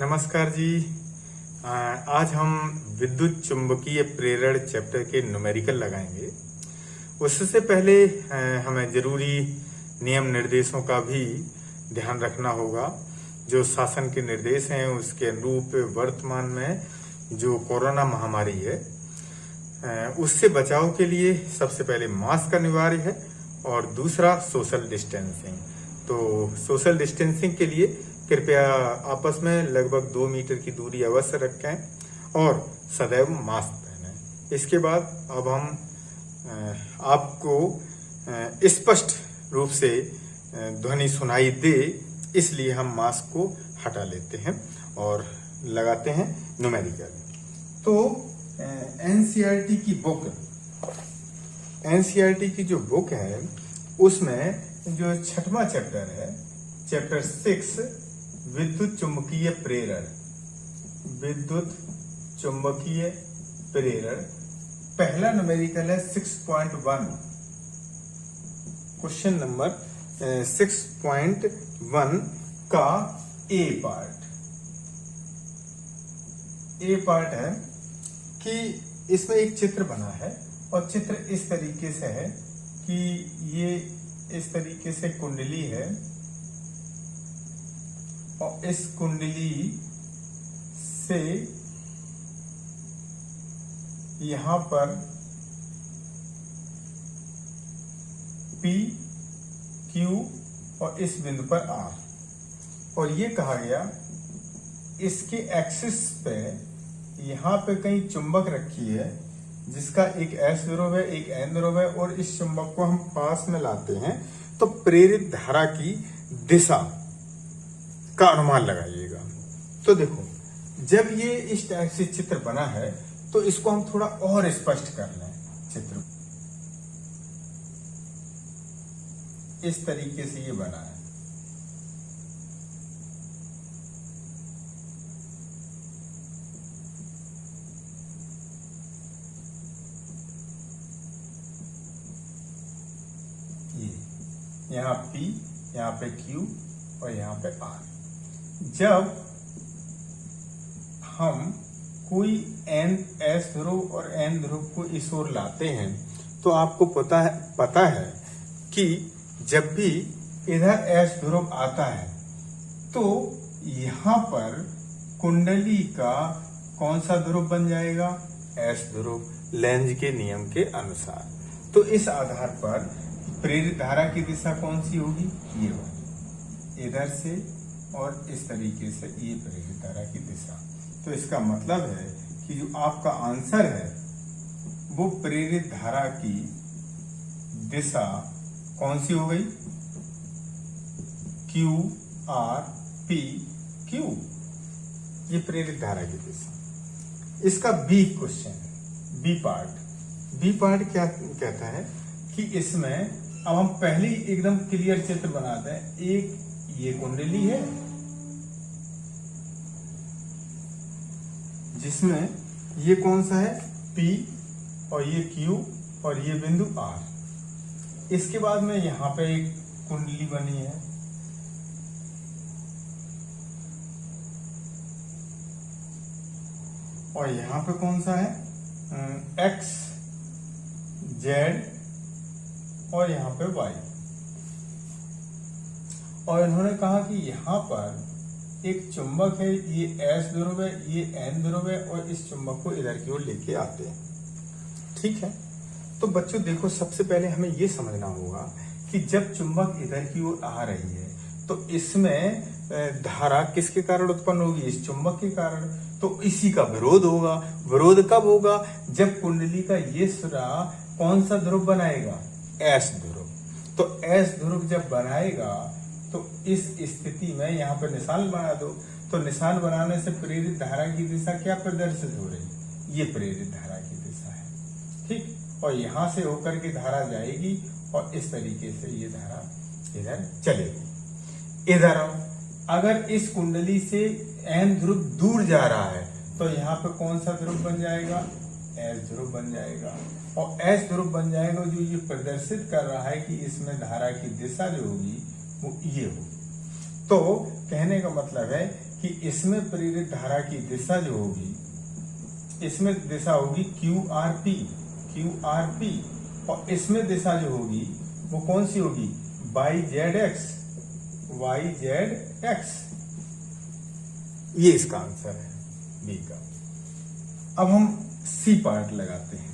नमस्कार जी। आज हम विद्युत चुंबकीय प्रेरण चैप्टर के न्यूमेरिकल लगाएंगे। उससे पहले हमें जरूरी नियम निर्देशों का भी ध्यान रखना होगा। जो शासन के निर्देश हैं उसके अनुरूप वर्तमान में जो कोरोना महामारी है उससे बचाव के लिए सबसे पहले मास्क अनिवार्य है और दूसरा सोशल डिस्टेंसिंग। तो सोशल डिस्टेंसिंग के लिए कृपया आपस में लगभग 2 मीटर की दूरी अवश्य रखें और सदैव मास्क पहनें। इसके बाद अब हम आपको स्पष्ट रूप से ध्वनि सुनाई दे, इसलिए हम मास्क को हटा लेते हैं और लगाते हैं न्यूमेरिकल। तो एनसीईआरटी की जो बुक है उसमें जो 6वां चैप्टर है, चैप्टर 6 विद्युत चुंबकीय प्रेरण, पहला न्यूमेरिकल है 6.1। क्वेश्चन नंबर 6.1 का ए पार्ट है कि इसमें एक चित्र बना है और चित्र इस तरीके से है कि ये इस तरीके से कुंडली है और इस कुंडली से यहां पर P, Q और इस बिंदु पर R, और ये कहा गया इसके एक्सिस पे यहां पे कहीं चुंबक रखी है जिसका एक S ध्रुव है, एक N ध्रुव है, और इस चुंबक को हम पास में लाते हैं तो प्रेरित धारा की दिशा का अनुमान लगाइएगा। तो देखो, जब ये इस टाइप से चित्र बना है तो इसको हम थोड़ा और स्पष्ट कर लें। चित्र इस तरीके से ये बना है। ये यहां P, यहां पे Q और यहां पे R। जब हम कोई S ध्रुव और N ध्रुव को इस ओर लाते हैं तो आपको पता है कि जब भी इधर S ध्रुव आता है तो यहां पर कुंडली का कौन सा ध्रुव बन जाएगा? S ध्रुव, लेंज के नियम के अनुसार। तो इस आधार पर प्रेरित धारा की दिशा कौन सी होगी? ये होगी, इधर से और इस तरीके से ये प्रेरित धारा की दिशा। तो इसका मतलब है कि जो आपका आंसर है वो प्रेरित धारा की दिशा कौन सी हो गई? Q R P Q, ये प्रेरित धारा की दिशा। इसका बी क्वेश्चन है, बी पार्ट क्या कहता है कि इसमें अब हम पहले एकदम क्लियर चित्र बनाते हैं। एक ये कुंडली है जिसमें ये कौन सा है? P और ये Q और ये बिंदु R। इसके बाद में यहां पे एक कुंडली बनी है और यहां पे कौन सा है? X, Z और यहां पे Y। और इन्होंने कहा कि यहां पर एक चुंबक है, ये S ध्रुव है, ये N ध्रुव है, और इस चुंबक को इधर की ओर लेके आते हैं। ठीक है, तो बच्चों देखो, सबसे पहले हमें ये समझना होगा कि जब चुंबक इधर की ओर आ रही है तो इसमें धारा किसके कारण उत्पन्न होगी? इस चुंबक के कारण। तो इसी का विरोध होगा। विरोध कब होगा? जब कुंडली का ये सिरा कौन सा ध्रुव बनाएगा? S ध्रुव। तो S ध्रुव जब बनाएगा तो इस स्थिति में यहाँ पे निशान बना दो। तो निशान बनाने से प्रेरित धारा की दिशा क्या प्रदर्शित हो रही? ये प्रेरित धारा की दिशा है। ठीक, और यहां से होकर के धारा जाएगी और इस तरीके से ये धारा इधर चलेगी। इधर अगर इस कुंडली से N ध्रुव दूर जा रहा है तो यहाँ पे कौन सा ध्रुव बन जाएगा? S ध्रुव बन जाएगा। और S ध्रुव बन जाएगा जो ये प्रदर्शित कर रहा है कि इसमें धारा की दिशा जो होगी वो ये होगी। तो कहने का मतलब है कि इसमें प्रेरित धारा की दिशा जो होगी, इसमें दिशा होगी QRP, और इसमें दिशा जो होगी वो कौन सी होगी, YZX। ये इसका आंसर है बी का। अब हम सी पार्ट लगाते हैं।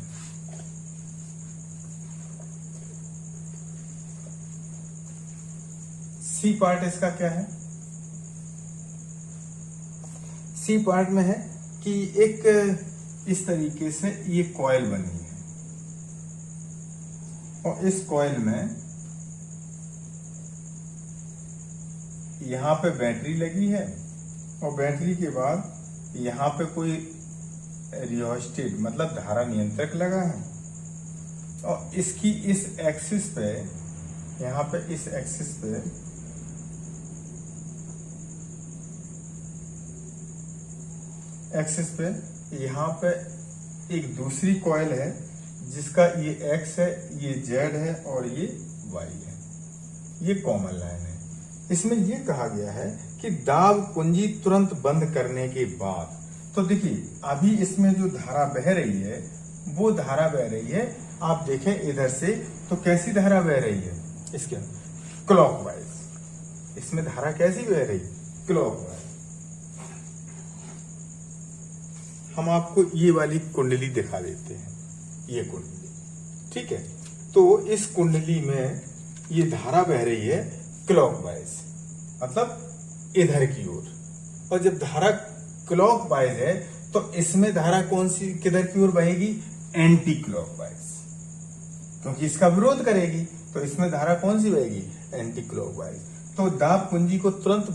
सी पार्ट इसका क्या है, सी पार्ट में है कि एक इस तरीके से ये कॉइल बनी है और इस कॉइल में यहां पे बैटरी लगी है और बैटरी के बाद यहां पे कोई रियोस्टेट मतलब धारा नियंत्रक लगा है और इसकी इस एक्सिस पे, यहां पे इस एक्सिस पे यहां पे एक दूसरी कॉइल है जिसका ये X है, ये Z है और ये Y है। ये कॉमन लाइन है। इसमें ये कहा गया है कि दाब कुंजी तुरंत बंद करने के बाद, तो देखिए अभी इसमें जो धारा बह रही है वो धारा बह रही है, आप देखें इधर से तो कैसी धारा बह रही है, इसके क्लॉकवाइज। इसमें धारा कैसी बह रही, क्लॉकवाइज। हम आपको ये वाली कुंडली दिखा देते हैं, ये कुंडली, ठीक है। तो इस कुंडली में ये धारा बह रही है क्लॉकवाइज, मतलब इधर की ओर। और जब धारा क्लॉकवाइज है तो इसमें धारा कौन सी किधर की ओर बहेगी, एंटी क्लॉकवाइज, क्योंकि इसका विरोध करेगी। तो इसमें धारा कौन सी बहेगी, एंटी क्लॉकवाइज। तो दाब कुंजी को तुरंत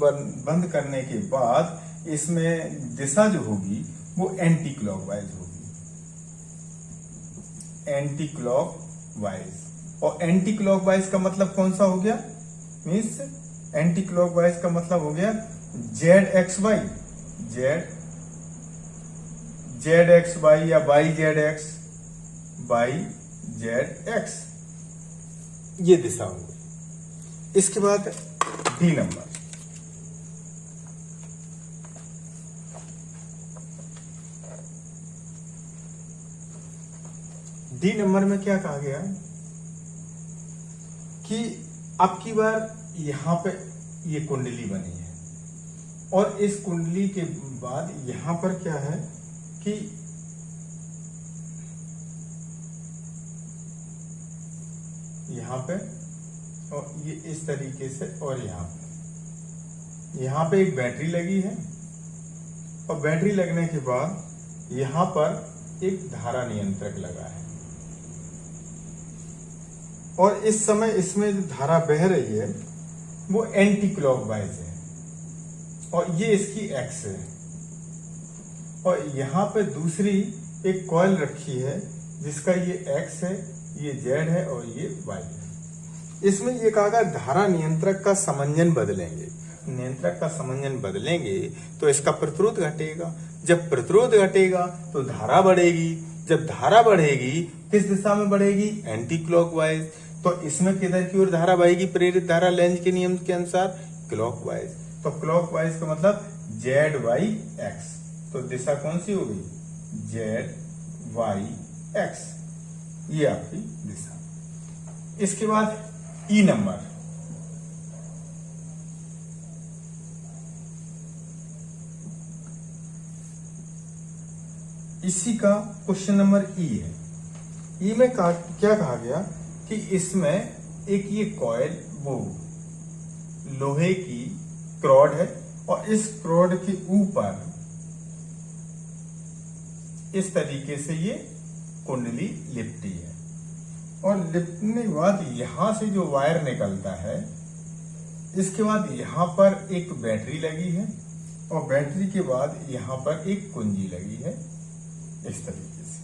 बंद करने के बाद इसमें दिशा जो होगी वो एंटी क्लॉकवाइज होगी, एंटी क्लॉकवाइज। और एंटी क्लॉकवाइज का मतलब कौन सा हो गया, मीन्स एंटी क्लॉकवाइज का मतलब हो गया ZXY, ZXY या YZX, ये दिशा होगी। इसके बाद डी नंबर, डी नंबर में क्या कहा गया कि अब की बार यहां पे ये कुंडली बनी है और इस कुंडली के बाद यहां पर क्या है कि यहां पे और ये इस तरीके से, और यहां पे एक बैटरी लगी है और बैटरी लगने के बाद यहां पर एक धारा नियंत्रक लगा है और इस समय इसमें जो धारा बह रही है वो एंटी क्लॉकवाइज है और ये इसकी एक्स है। और यहां पे दूसरी एक कॉइल रखी है जिसका ये एक्स है, ये जेड है और ये वाई है। इसमें ये कहा गया धारा नियंत्रक का समंजन बदलेंगे, नियंत्रक का समंजन बदलेंगे तो इसका प्रतिरोध घटेगा। जब प्रतिरोध घटेगा तो धारा बढ़ेगी, जब धारा बढ़ेगी किस दिशा में बढ़ेगी, एंटी क्लॉकवाइज। तो इसमें किधर की ओर धारा बहेगी, प्रेरित धारा लेंज के नियम के अनुसार क्लॉकवाइज। तो क्लॉकवाइज का मतलब ZYX, तो दिशा कौन सी होगी, ZYX, ये आपकी दिशा। इसके बाद ई नंबर, इसी का क्वेश्चन नंबर ई है। ई में क्या कहा गया कि इसमें एक ये कॉइल वो लोहे की क्रॉड है और इस क्रॉड के ऊपर इस तरीके से ये कुंडली लिपटी है और लिपटने के बाद यहां से जो वायर निकलता है, इसके बाद यहां पर एक बैटरी लगी है और बैटरी के बाद यहां पर एक कुंजी लगी है इस तरीके से।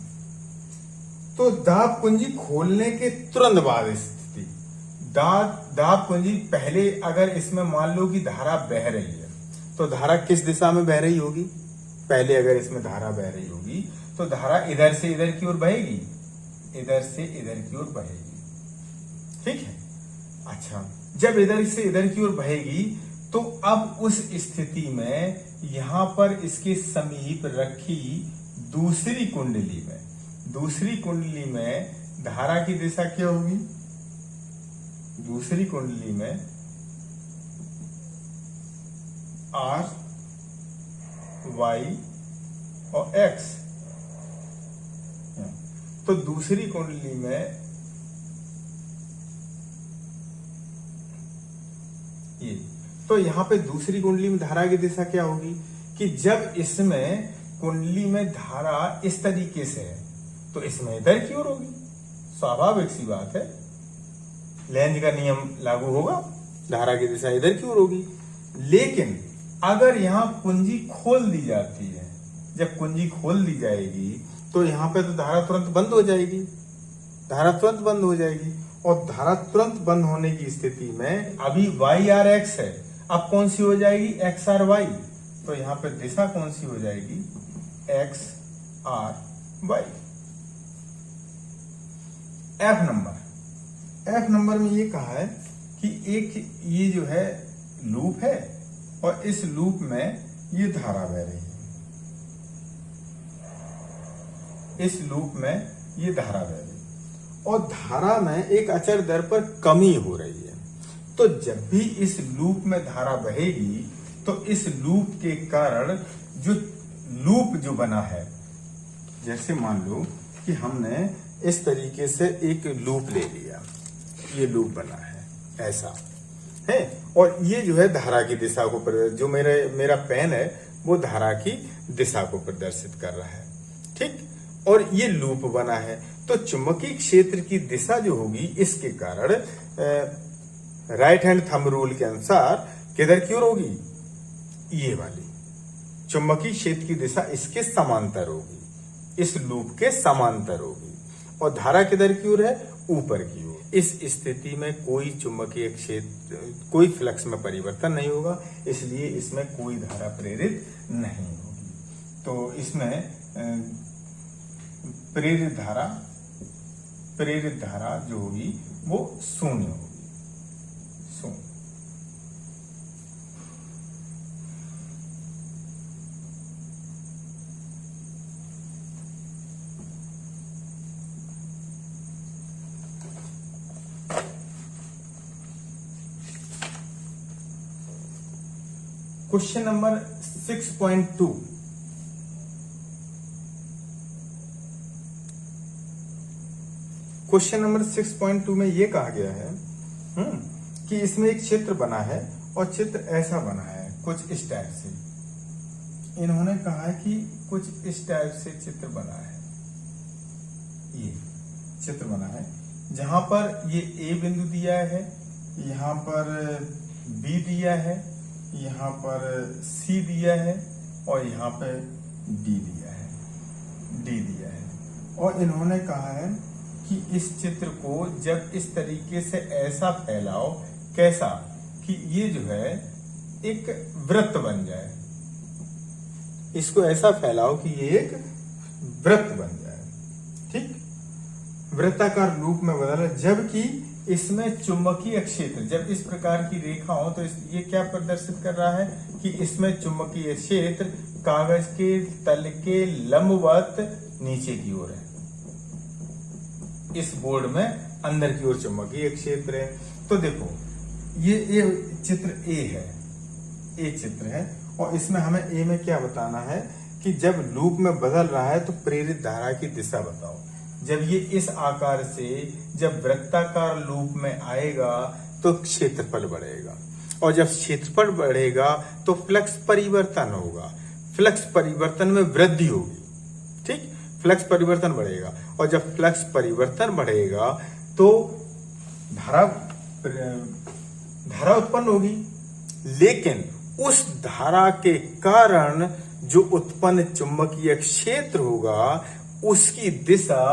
तो दाब कुंजी खोलने के तुरंत बाद स्थिति, दाब कुंजी पहले अगर इसमें मान लो कि धारा बह रही है तो धारा किस दिशा में बह रही होगी, पहले अगर इसमें धारा बह रही होगी तो धारा इधर से इधर की ओर बहेगी, इधर से इधर की ओर बहेगी, ठीक है। अच्छा, जब इधर से इधर की ओर बहेगी तो अब उस स्थिति में यहां पर इसके समीप रखी दूसरी कुंडली में धारा की दिशा क्या होगी? दूसरी कुंडली में R, Y और X। तो दूसरी कुंडली में ये, तो यहां पे दूसरी कुंडली में धारा की दिशा क्या होगी कि जब इसमें कुंडली में धारा इस तरीके से है तो इसमें इधर की ओर होगी। स्वाभाविक सी बात है, लेंज का नियम लागू होगा, धारा की दिशा इधर की ओर होगी। लेकिन अगर यहां कुंजी खोल दी जाती है, जब कुंजी खोल दी जाएगी तो यहां पे तो धारा तुरंत बंद हो जाएगी, और धारा तुरंत बंद होने की स्थिति में अभी वाई आर एक्स है, अब कौन सी हो जाएगी? X or Y. तो यहां पे दिशा कौन सी हो जाएगी? X or Y. F number में ये कहा है कि एक ये जो है लूप है और इस लूप में ये धारा बह रही है, इस लूप में ये धारा बह रही है और धारा में एक अचर दर पर कमी हो रही है। तो जब भी इस लूप में धारा बहेगी तो इस लूप के कारण जो लूप जो बना है, जैसे मान लो कि हमने इस तरीके से एक लूप ले लिया, ये लूप बना है ऐसा है, और ये जो है धारा की दिशा को जो मेरा पेन है वो धारा की दिशा को प्रदर्शित कर रहा है, ठीक। और ये लूप बना है तो चुंबकीय क्षेत्र की दिशा जो होगी इसके कारण राइट हैंड थंब रूल के अनुसार किधर की ओर होगी? ये वाली चुंबकीय क्षेत्र की दिशा इसके समांतर होगी, इस लूप के समांतर होगी, और धारा किधर की ओर है? ऊपर की ओर। इस स्थिति में कोई चुंबकीय क्षेत्र, कोई फ्लक्स में परिवर्तन नहीं होगा, इसलिए इसमें कोई धारा प्रेरित नहीं होगी। तो इसमें प्रेरित धारा जो होगी वो शून्य होगी, शून्य। Question number 6.2। क्वेश्चन नंबर 6.2 में यह कहा गया है कि इसमें एक चित्र बना है और चित्र ऐसा बना है कुछ इस टाइप से। इन्होंने कहा है कि कुछ इस टाइप से चित्र बना है, ये चित्र बना है जहां पर ये ए बिंदु दिया है, यहां पर बी दिया है, यहां पर सी दिया है और यहां पे डी दिया है। और इन्होंने कहा है कि इस चित्र को जब इस तरीके से ऐसा फैलाओ, कैसा कि ये जो है एक वृत्त बन जाए, इसको ऐसा फैलाओ कि ये एक वृत्त बन जाए, ठीक, वृत्ताकार लूप में बदला। जबकि इसमें चुंबकीय क्षेत्र, जब इस प्रकार की रेखा हो तो ये क्या प्रदर्शित कर रहा है कि इसमें चुंबकीय क्षेत्र कागज के तल के लंबवत नीचे की ओर है, इस बोर्ड में अंदर की ओर चुंबकीय क्षेत्र है। तो देखो ये चित्र ए चित्र है और इसमें हमें ए में क्या बताना है कि जब लूप में बदल रहा है तो प्रेरित धारा की दिशा बताओ। जब ये इस आकार से जब वृत्ताकार लूप में आएगा तो क्षेत्रफल बढ़ेगा, और जब क्षेत्रफल बढ़ेगा तो फ्लक्स परिवर्तन होगा, फ्लक्स परिवर्तन में वृद्धि होगी, ठीक, फ्लक्स परिवर्तन बढ़ेगा, और जब फ्लक्स परिवर्तन बढ़ेगा तो धारा उत्पन्न होगी। लेकिन उस धारा के कारण जो उत्पन्न चुंबकीय क्षेत्र होगा उसकी दिशा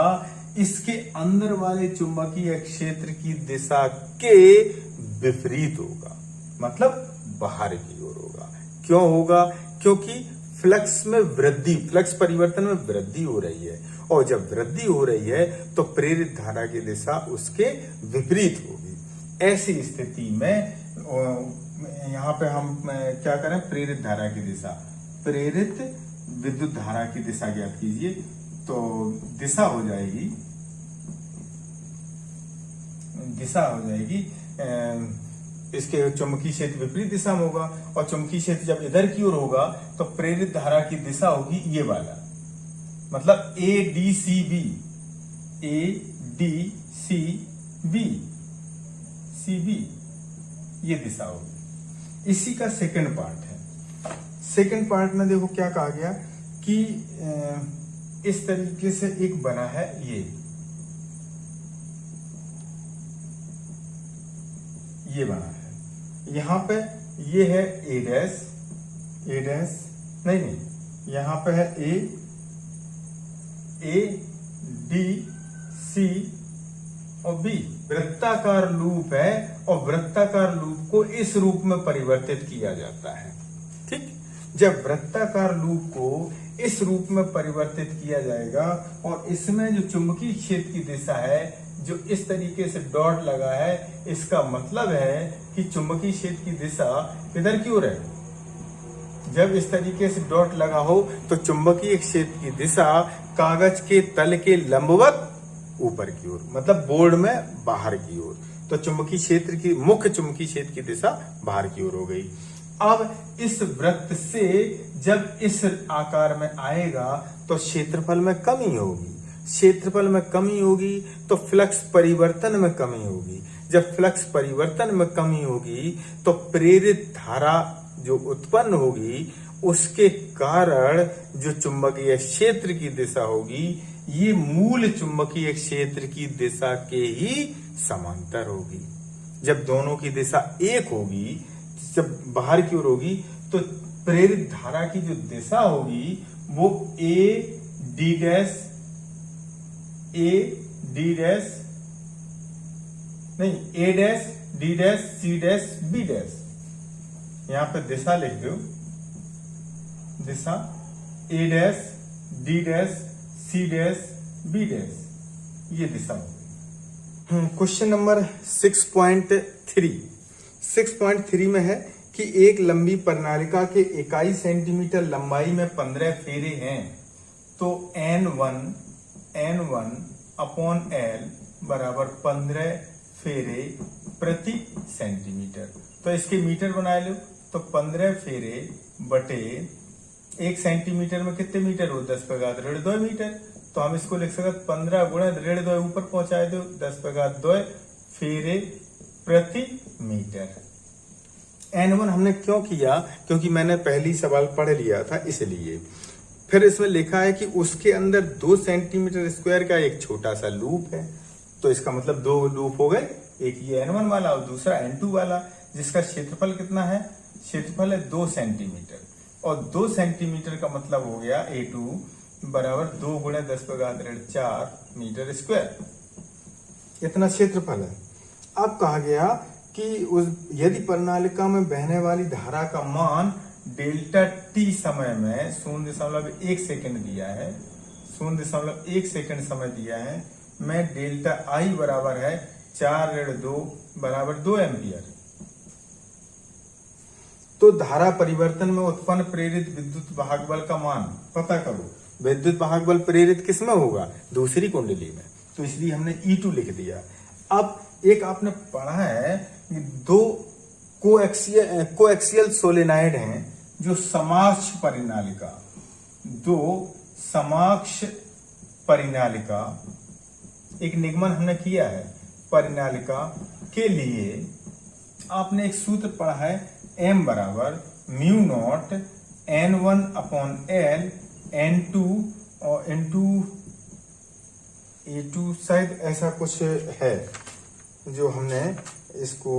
इसके अंदर वाले चुंबकीय क्षेत्र की दिशा के विपरीत होगा, मतलब बाहर की ओर होगा। क्यों होगा? क्योंकि फ्लक्स में वृद्धि, फ्लक्स परिवर्तन में वृद्धि हो रही है, और जब वृद्धि हो रही है तो प्रेरित धारा की दिशा उसके विपरीत होगी। ऐसी स्थिति में यहाँ पे हम क्या करें? प्रेरित धारा की दिशा प्रेरित विद्युत धारा की दिशा ज्ञात कीजिए। तो दिशा हो जाएगी इसके चुंबकीय क्षेत्र विपरीत दिशा में होगा, और चुंबकीय क्षेत्र जब इधर की ओर होगा तो प्रेरित धारा की दिशा होगी ये वाला, मतलब ADCB ये दिशा होगी। इसी का सेकंड पार्ट है। सेकंड पार्ट में देखो क्या कहा गया कि इस तरीके से एक बना है ये बना है। यहां पे ये है A डैश नहीं, यहां पे है A D C और B। वृत्ताकार लूप है और वृत्ताकार लूप को इस रूप में परिवर्तित किया जाता है। ठीक, जब वृत्ताकार लूप को इस रूप में परिवर्तित किया जाएगा और इसमें जो चुंबकीय क्षेत्र की दिशा है जो इस तरीके से डॉट लगा है, इसका मतलब है कि चुंबकीय क्षेत्र की दिशा किधर की ओर है। जब इस तरीके से डॉट लगा हो तो चुंबकीय क्षेत्र की दिशा कागज के तल के लंबवत ऊपर की ओर, मतलब बोर्ड में बाहर की ओर। तो चुंबकीय क्षेत्र की मुख्य चुंबकीय क्षेत्र की दिशा बाहर की ओर हो गई। अब इस वृत्त से जब इस आकार में आएगा तो क्षेत्रफल में कमी होगी। क्षेत्रफल में कमी होगी तो फ्लक्स परिवर्तन में कमी होगी। जब फ्लक्स परिवर्तन में कमी होगी तो प्रेरित धारा जो उत्पन्न होगी उसके कारण जो चुंबकीय क्षेत्र की दिशा होगी ये मूल चुंबकीय क्षेत्र की दिशा के ही समांतर होगी। जब दोनों की दिशा एक होगी, जब बाहर की ओर होगी, तो प्रेरित धारा की जो दिशा होगी वो A D dash D dash C dash B dash. यहां पे दिशा लिख दो, दिशा A dash D dash C dash B dash, ये दिशा होगी। क्वेश्चन नंबर 6.3 में है कि एक लंबी प्रणालिका के इकाई सेंटीमीटर लंबाई में 15 फेरे हैं तो N1 अपॉन L बराबर 15 फेरे प्रति सेंटीमीटर। तो इसके मीटर बना लो, तो 15 फेरे बटे 1 सेंटीमीटर में कितने मीटर हो, 10⁻2 मीटर। तो हम इसको लिख सकते 15 गुणा 2 ऊपर पहुंचाए दो 10⁻2 फेरे प्रति मीटर। N1 हमने क्यों किया, क्योंकि मैंने पहली सवाल पढ़ लिया था इसलिए। फिर इसमें लिखा है कि उसके अंदर 2 सेंटीमीटर स्क्वायर का एक छोटा सा लूप है, तो इसका मतलब 2 लूप हो गए, एक ये N1 वाला और दूसरा N2 वाला, जिसका क्षेत्रफल कितना है, क्षेत्रफल है 2 सेंटीमीटर, और 2 सेंटीमीटर का मतलब हो गया A2 बराबर 2 गुणा 10⁻4 मीटर स्क्वायर, इतना क्षेत्रफल है। अब कहा गया कि यदि प्रणालिका में बहने वाली धारा का मान डेल्टा t समय में 0.1 सेकंड दिया है, 0.1 सेकंड समय दिया है, में डेल्टा I बराबर है 4-2 बराबर 2 एम्पियर, तो धारा परिवर्तन में उत्पन्न प्रेरित विद्युत वाहक बल का मान पता करो। विद्युत वाहक बल प्रेरित किस में होगा, दूसरी कुंडली में, तो इसलिए हमने E2 लिख दिया। अब एक आपने पढ़ा है कि 2 कोएक्सियल सोलेनाइड हैं जो समाक्ष परिनालिका, 2 समाक्ष परिनालिका, एक निगमन हमने किया है परिनालिका के लिए। आपने एक सूत्र पढ़ा है M बराबर mu naught N1 upon L N2 और N2 A2 शायद ऐसा कुछ है जो हमने इसको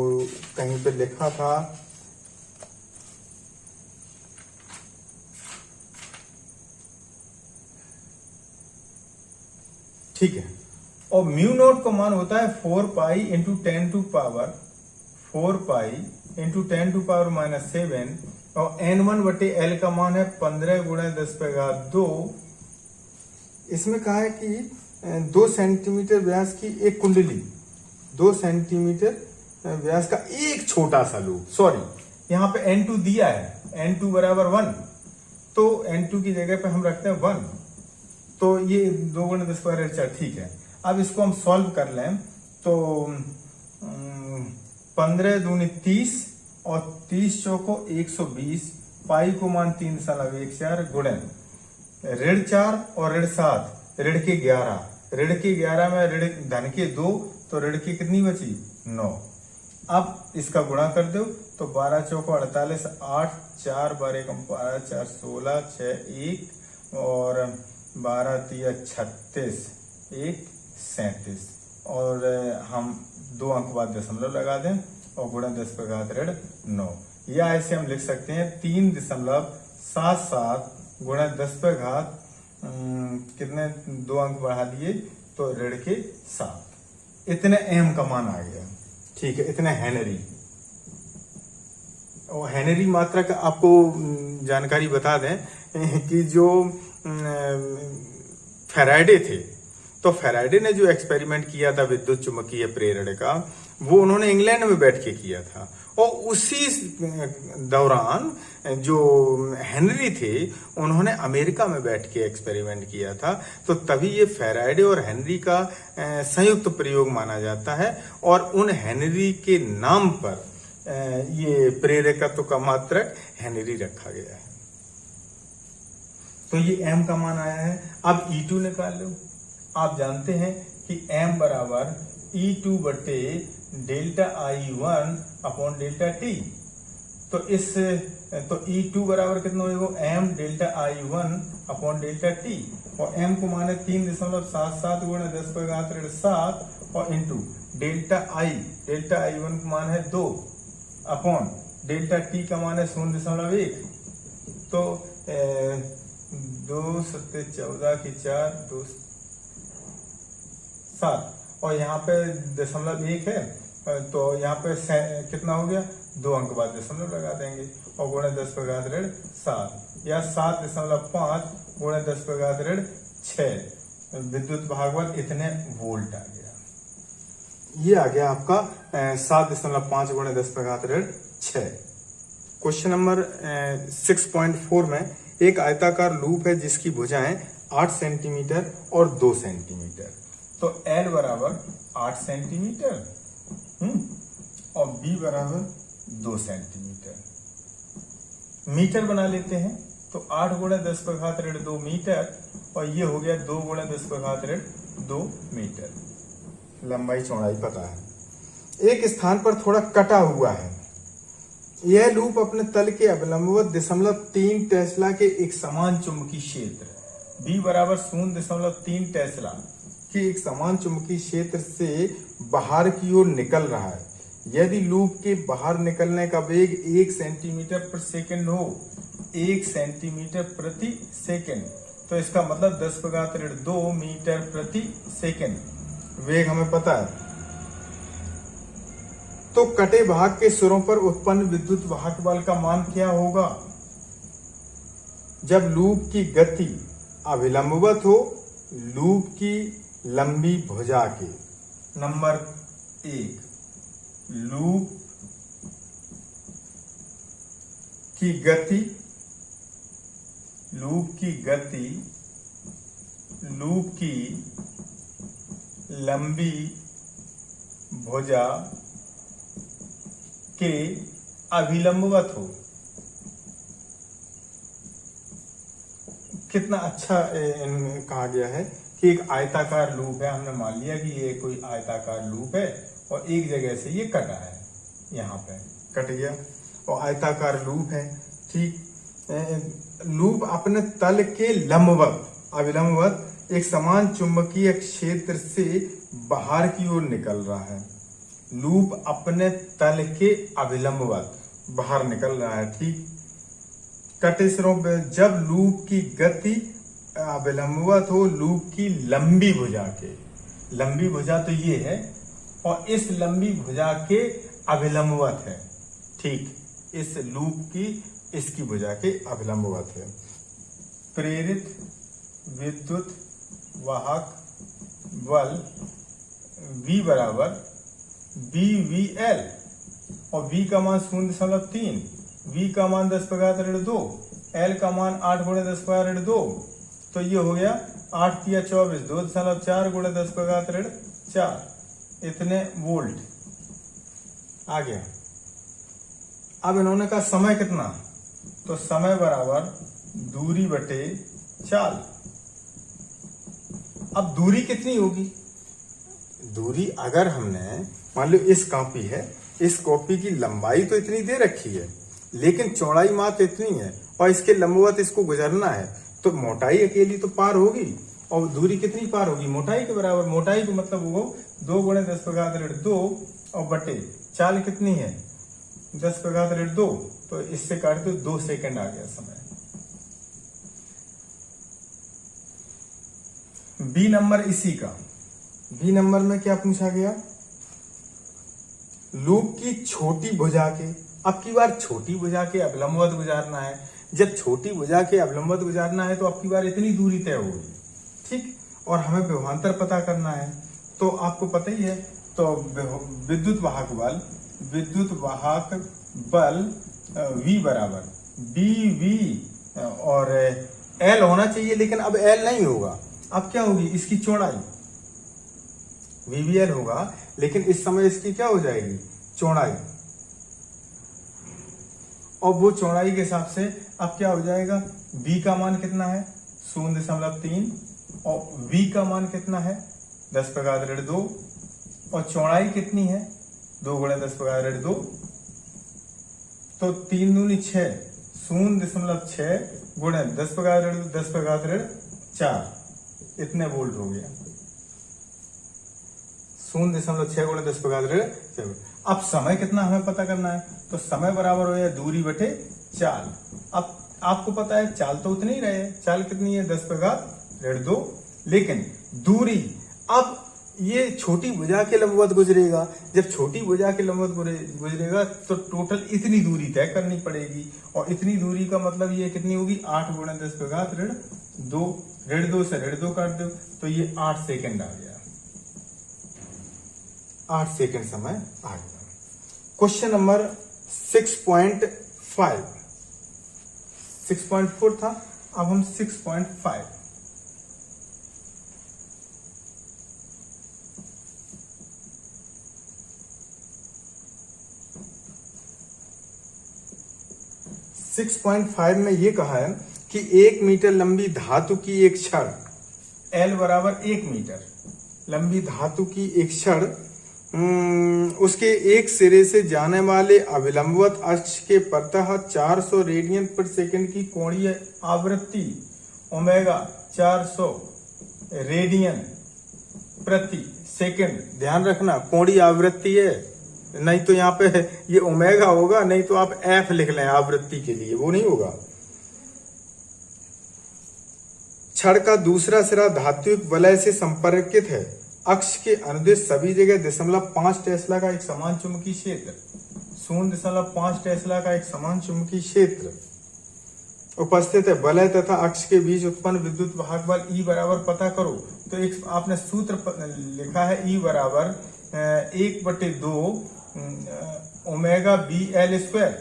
कहीं पे लिखा था। ठीक है, और म्यू नोट का मान होता है 4 pi into 10 to power 4 pi into 10 to power -7, और N1 बटे L का मान है 15 गुणा 10⁻2। इसमें कहा है कि 2 सेंटीमीटर व्यास की एक कुंडली, 2 सेंटीमीटर व्यास का एक छोटा सा लूप, सॉरी यहाँ पे N2 दिया है, N2 बराबर 1, तो N2 की जगह पे हम रखते हैं 1, तो ये 2 गुणे 10 पावर 4, ठीक है। अब इसको हम सॉल्व कर लें तो 15 दूनी 30 और 30 चौको 120, पाई को मान 3.14 गुणे ऋण 4 और ऋण 7, ऋण के 11, ऋण के 11 में ऋण धन के 2, तो ऋण की कितनी बची 9। अब इसका गुणा कर दो तो 12 चौको 48, 8 4 12 12 4 16 6 1 और 12 3 36 1 37 और हम 2 अंक बाद दशमलव लगा दें और गुणा 10 पे घात ऋण 9, या ऐसे हम लिख सकते हैं 3.77 गुणा 10 पे घात कितने 2 अंक बढ़ा दिए तो ऋण के 7, इतने एम का मान आ गया, ठीक है, इतने हेनरी। और हेनरी मात्रा का आपको जानकारी बता दें कि जो फैराडे थे, तो फैराडे ने जो एक्सपेरिमेंट किया था विद्युत चुम्बकीय प्रेरण का, वो उन्होंने इंग्लैंड में बैठ के किया था, और उसी दौरान जो हेनरी थे उन्होंने अमेरिका में बैठ के एक्सपेरिमेंट किया था। तो तभी ये फैराडे और हेनरी का संयुक्त प्रयोग माना जाता है, और उन हेनरी के नाम पर ये प्रेरकत्व का मात्रक हेनरी रखा गया है। तो ये एम का मान आया है। अब E2 निकाल लो। आप जानते हैं कि m बराबर E2 बटे delta I1 upon delta T। तो E2 बराबर कितना होगा m delta I1 upon delta T, और m को माने 3.77 गुणा 10 पे घात ऋण 7 और इंटू डेल्टा I1 का मान है 2 अपॉन डेल्टा T का मान है 0.1, तो 2 7 14 की 4 2 7 और यहाँ पे 0.1 है, तो यहाँ पे कितना हो गया 2 अंक बाद दशमलव लगा देंगे और गुणा 10 पे घात ऋण 7 या 7.5 गुणा 10 पे घात ऋण 6 विद्युत भागवल इतने वोल्ट आ गया। ये आ गया आपका 7.5 गुणा 10 पे घात ऋण 6। क्वेश्चन नंबर 6.4 में एक आयताकार लूप है जिसकी भुजाएं 8 सेंटीमीटर और 2 सेंटीमीटर। तो L बराबर 8 सेंटीमीटर और B बराबर 2 सेंटीमीटर। मीटर बना लेते हैं, तो 8 गुणा 10 पे घात ऋण 2 मीटर और ये हो गया 2 गुणा 10 पे घात ऋण 2 मीटर। लंबाई चौड़ाई पता है। एक स्थान पर थोड़ा कटा हुआ है। यह लूप अपने तल के अवलंबवत 0.3 टेस्ला के एक समान चुंबकीय क्षेत्र B बराबर 0.3 टेस्ला के एक समान चुंबकीय क्षेत्र से बाहर की ओर निकल रहा है। यदि लूप के बाहर निकलने का वेग 1 सेंटीमीटर प्रति सेकंड हो, 1 सेंटीमीटर प्रति सेकंड, तो इसका मतलब 10 पे घात ऋण 2 मीटर प्रति सेकंड वेग हमें पता है। तो कटे भाग के सिरों पर उत्पन्न विद्युत वाहक बल का मान क्या होगा? जब लूप की गति अभिलंबवत हो लूप की लंबी भुजा के। नंबर 1, लूप की गति लूप की लंबी भुजा के अभिलंबवत हो। कितना अच्छा कहा गया है कि एक आयताकार लूप है। हमने मान लिया कि ये कोई आयताकार लूप है और एक जगह से ये कटा है, यहाँ पे कट गया और आयताकार लूप है। ठीक, लूप अपने तल के लंबवत अभिलंबवत एक समान चुंबकीय क्षेत्र से बाहर की ओर निकल रहा है। लूप अपने तल के अभिलंबवत बाहर निकल रहा है। ठीक, कटे सिरों पे जब लूप की गति अभिलंबवत हो लूप की लंबी भुजा के। लंबी भुजा तो ये है और इस लंबी भुजा के अभिलंबवत है। ठीक, इस लूप की इसकी भुजा के अभिलंबवत है। प्रेरित विद्युत वाहक बल V बराबर BVL और V का मान 0.3, V का मान 10 पे घात ऋण 2, एल का मान 8 गुणे 10 का ऋण 2, तो ये हो गया 8 तिया 24, 2.4 गुणे 10 का ऋण 4, इतने वोल्ट आ गया। अब इन्होंने कहा समय कितना, तो समय बराबर दूरी बटे चाल। अब दूरी कितनी होगी, दूरी अगर हमने मान लो इस कॉपी है, इस कॉपी की लंबाई तो इतनी दे रखी है लेकिन चौड़ाई मात्र इतनी है और इसके लंबवत इसको गुजरना है, तो मोटाई अकेली तो पार होगी और दूरी कितनी पार होगी, मोटाई के बराबर। मोटाई को मतलब वो 2 गुणे 10 का ऋण 2 और बटे चाल कितनी है 10 का ऋण 2, तो इससे काट दो 2 सेकंड आ गया समय। बी नंबर इसी का, बी नंबर में क्या पूछा गया, लूप की छोटी भुजा के, अब की बार छोटी भुजा के अवलंबवत गुजारना है। जब छोटी भुजा के अवलंबवत गुजारना है तो अब की बार इतनी दूरी तय होगी, ठीक, और हमें विभवांतर पता करना है। तो आपको पता ही है, तो विद्युत वाहक बल V बराबर BV और L होना चाहिए, लेकिन अब L नहीं होगा। अब क्या होगी, इसकी चौड़ाई VVL होगा, लेकिन इस समय इसकी क्या हो जाएगी, चौड़ाई, और वो चौड़ाई के हिसाब से अब क्या हो जाएगा, B का मान कितना है 0.3 और V का मान कितना है 10 का ऋण 2 और चौड़ाई कितनी है 2 गुणे 10 का ऋण 2, तो 3 दूनी 6, 0.6 गुणे 10 का ऋण 4, इतने वोल्ट हो गया। 0.6 गुणे 10 का ऋण 4। अब समय कितना हमें पता करना है, तो समय बराबर हो गया दूरी बटे चाल। अब आपको पता है चाल तो उतनी ही रहे, चाल कितनी है 10 का ऋण 2, लेकिन दूरी, अब ये छोटी भुजा के लंबवत गुजरेगा, जब छोटी भुजा के लंबवत गुजरेगा तो टोटल इतनी दूरी तय करनी पड़ेगी, और इतनी दूरी का मतलब ये कितनी होगी 8 गुणे 10 का ऋण 2, ऋण 2 से ऋण 2 काट दो तो ये 8 सेकंड आ गया, 8 सेकंड समय आ गया। क्वेश्चन नंबर 6.5, 6.4 था, अब हम 6.5। सिक्स 6.5 में ये कहा है कि 1 मीटर लंबी धातु की एक छड़, L बराबर 1 मीटर लंबी धातु की एक छड़, उसके एक सिरे से जाने वाले अविलंबवत अक्ष के प्रतः 400 रेडियन प्रति सेकंड की कोणीय आवृत्ति ओमेगा 400 रेडियन प्रति सेकंड, ध्यान रखना कोणीय आवृत्ति है, नहीं तो यहाँ पे ये ओमेगा होगा, नहीं तो आप F लिख लें आवृत्ति के लिए, वो नहीं होगा। छड़ का दूसरा सिरा धात्विक वलय से संपर्कित है, अक्ष के अनुदिश सभी जगह 0.5 टेस्ला का एक समान चुंबकीय क्षेत्र, 0.5 टेस्ला का एक समान चुंबकीय क्षेत्र उपस्थित है। वलय तथा अक्ष के बीच उत्पन्न विद्युत वाहक बल E बराबर पता करो, तो एक आपने सूत्र लिखा है E बराबर 1/2 ओमेगा BL स्क्वायर,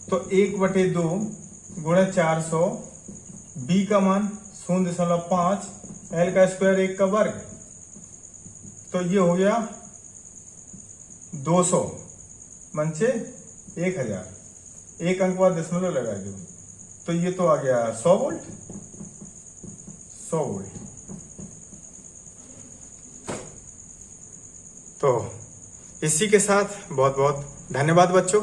तो 1/2 गुणे 400, B का मान 0.5, L का स्क्वायर 1 का वर्ग, तो ये हो गया 200 मंचे 1000, एक अंक बाद दशमलव लगा दो, तो ये तो आ गया 100 वोल्ट, 100 वोल्ट। तो इसी के साथ बहुत बहुत धन्यवाद बच्चों।